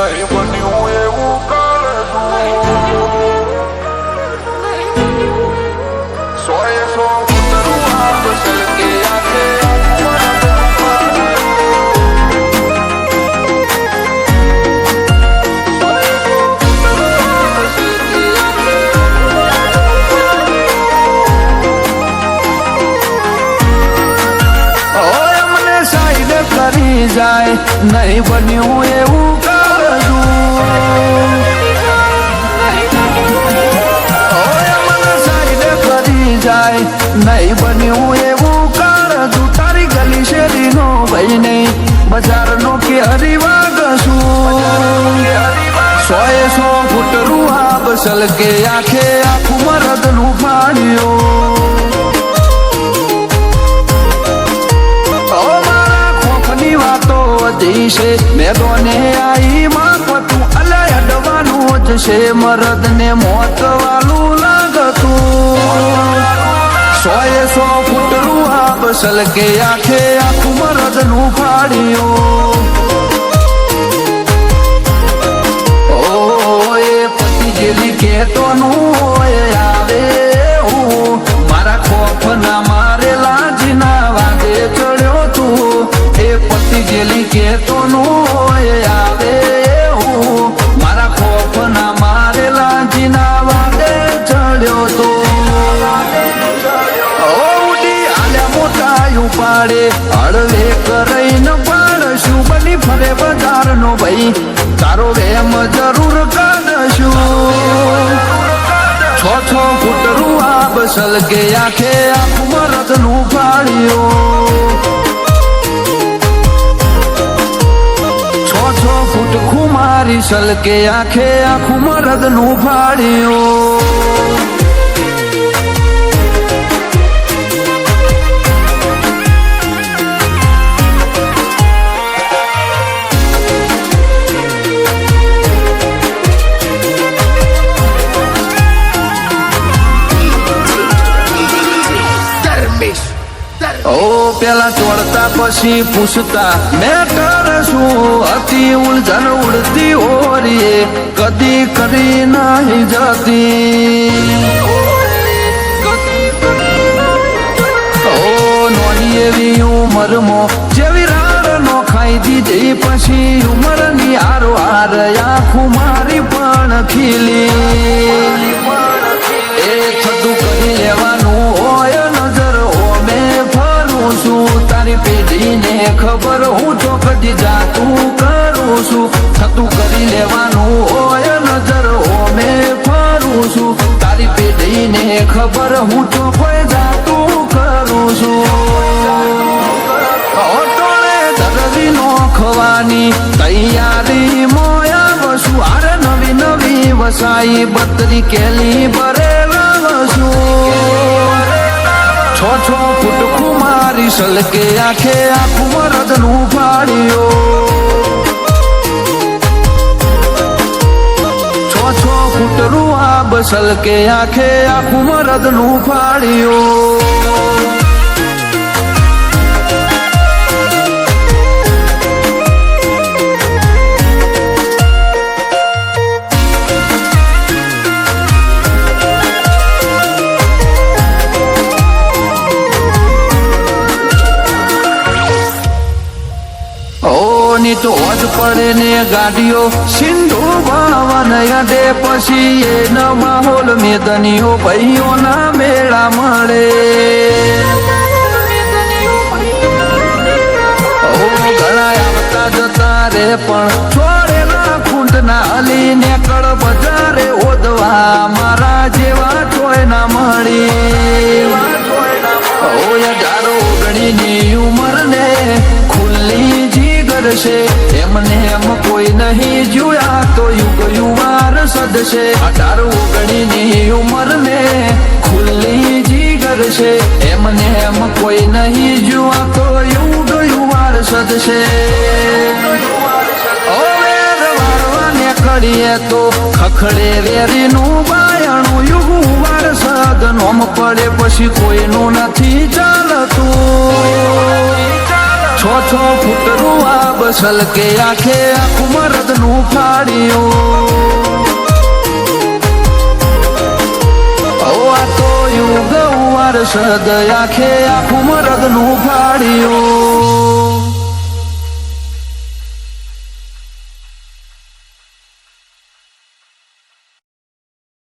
નહીં બન્યું એવું કરતું સોએ સો કૂતરું આપ સલકે આખે કરી જાય નહીં બન્યું એવું કરતું મને સાઈડ કરી જાય નહીં બન્યું એવું કરતું તારી ગલી શેરીનો ભાઈ નહીં બજારનો કે હરિવાગ છું સોએ સો ફૂટરું આ બસલ કે આખે આખું મરદનું ફાડ્યું મેદોને આઈ માપતું અલે અડવાનું જ છે મરદ ને મોત વાલું લાગતું સોએ સો ફૂટરું આ બસલ કે આખે આખું મરદ નું ફાડ્યું ઓ એ પતિ જેલી કેતો નું આવે હું મારા ખોફ ના મારેલા જીના વાગે ચડ્યો તું એ પતિ જેલી કેતો નું આવે હું મારા ખોફ ના મારેલા જીના વાગે ચડ્યો તો ઉડી આલ્યા મોટા પાડે હળવે કરાઈને પાડશું બની ફરે બજાર નો ભાઈ તારો વેમ જરૂર કાઢશું છ ફૂટરું આ બસલ કે આખે આખું મરદ નું ફાડ્યું ફૂટ ખુમારી સલકે આખે આખું મરદ નું ફાડ્યું પેલા ચોડતા પછી પૂછતા મેં કરશું અતિ ઉલઝન ઉડતી ઓરીએ કદી કરી નહીં જતી નોની એવી ઉંમરમાં જેવી રાર નો ખાઈ દીધી પછી ઉંમરની હારો હાર આખું મારી પણ ખીલી એ થતું કરી લેવાનું હોય નજર ઓમે છું તારી પેઢીને ખબર હું તો કદી જાતું કરું છું થતું કરી લેવાનું હોય નજર ઓમે ફરું છું તારી પેઢીને ખબર હું તો કોઈ જાતું કરું છું ટોળે ધરવી નો ખવાની તૈયારી મોયા વસું આરે નવી નવી વસાઈ બત્રી કેલી ભરેલા વસું છ ફૂટ કુમારી સલકે આખે આખું મરદ નું ફાડ્યું છ ફૂટરું આ બસલ કે આખે આખું મરદ નું ફાડ્યું તો હોજ પડે ને ગાડીઓ સિંધુ ભવન અડે પછી એ ન માહોલ મેદનીઓ ભાઈઓના મેળા મળે ઘણા આવતા જતા રે પણ છોડેલા ખૂંટના હલીને કળ બજારે ઓદવા મારા જેવા ચોય ના મળી ડારો ઓગણીની ઉંમર ને ખુલ્લી છે એમને એમ કોઈ નહીં જોયા તો યુગ યુવાર સદશે 18-19ની ઉંમર ને ખુલ્લી જીગર છે એમને એમ કોઈ નહીં જોયા તો યુગ યુવાર સદશે કરીએ તો ખખડે વેરીનું બાયણું યુગુવાર સદ નોમ પડે પછી કોઈનું નથી ચાલતું 6 ફૂટનું આ છલકે આંખે આખું મરદનું ફાડ્યું આ તો યુગ વારસદ આંખે આખું મરદનું ફાડ્યું